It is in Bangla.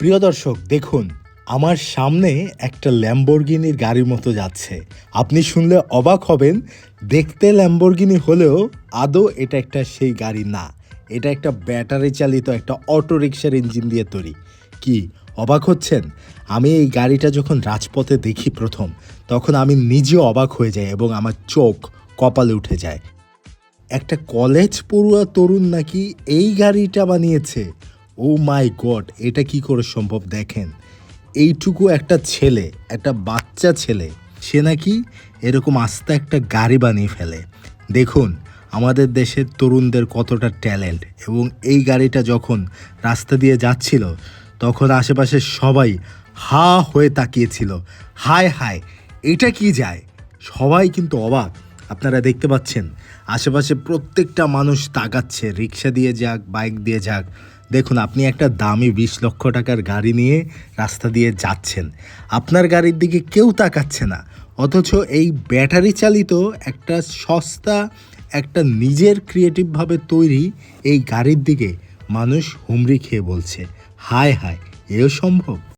প্রিয় দর্শক দেখুন, আমার সামনে একটা ল্যাম্বরগিনির গাড়ির মতো যাচ্ছে। আপনি শুনলে অবাক হবেন, দেখতে ল্যাম্বরগিনি হলেও আদৌ এটা একটা সেই গাড়ি না। এটা একটা ব্যাটারি চালিত একটা অটো রিকশার ইঞ্জিন দিয়ে তৈরি। কি অবাক হচ্ছেন? আমি এই গাড়িটা যখন রাজপথে দেখি প্রথম, তখন আমি নিজেও অবাক হয়ে যাই এবং আমার চোখ কপালে উঠে যায়। একটা কলেজ পড়ুয়া তরুণ নাকি এই গাড়িটা বানিয়েছে। ও মাই গড, এটা কি করে সম্ভব দেখেন। এইটুকু একটা ছেলে, একটা বাচ্চা ছেলে, সে নাকি এরকম আস্তে একটা গাড়ি বানিয়ে ফেলে। দেখুন আমাদের দেশের তরুণদের কতটা ট্যালেন্ট, এবং এই গাড়িটা যখন রাস্তা দিয়ে যাচ্ছিল তখন আশেপাশে সবাই হা হয়ে তাকিয়েছিল। হায় হায়, এটা কি যায়। সবাই কিন্তু অবাক। আপনারা দেখতে পাচ্ছেন আশেপাশে প্রত্যেকটা মানুষ তাকাচ্ছে, রিক্সা দিয়ে যাক, বাইক দিয়ে যাক। দেখুন আপনি একটা দামি 20 লক্ষ টাকার গাড়ি নিয়ে রাস্তা দিয়ে যাচ্ছেন, আপনার গাড়ির দিকে কেউ তাকাচ্ছে না। অথচ এই ব্যাটারি চালিত একটা সস্তা, একটা নিজের ক্রিয়েটিভভাবে তৈরি এই গাড়ির দিকে মানুষ হুমড়ি খেয়ে বলছে, হায় হায়, এও সম্ভব।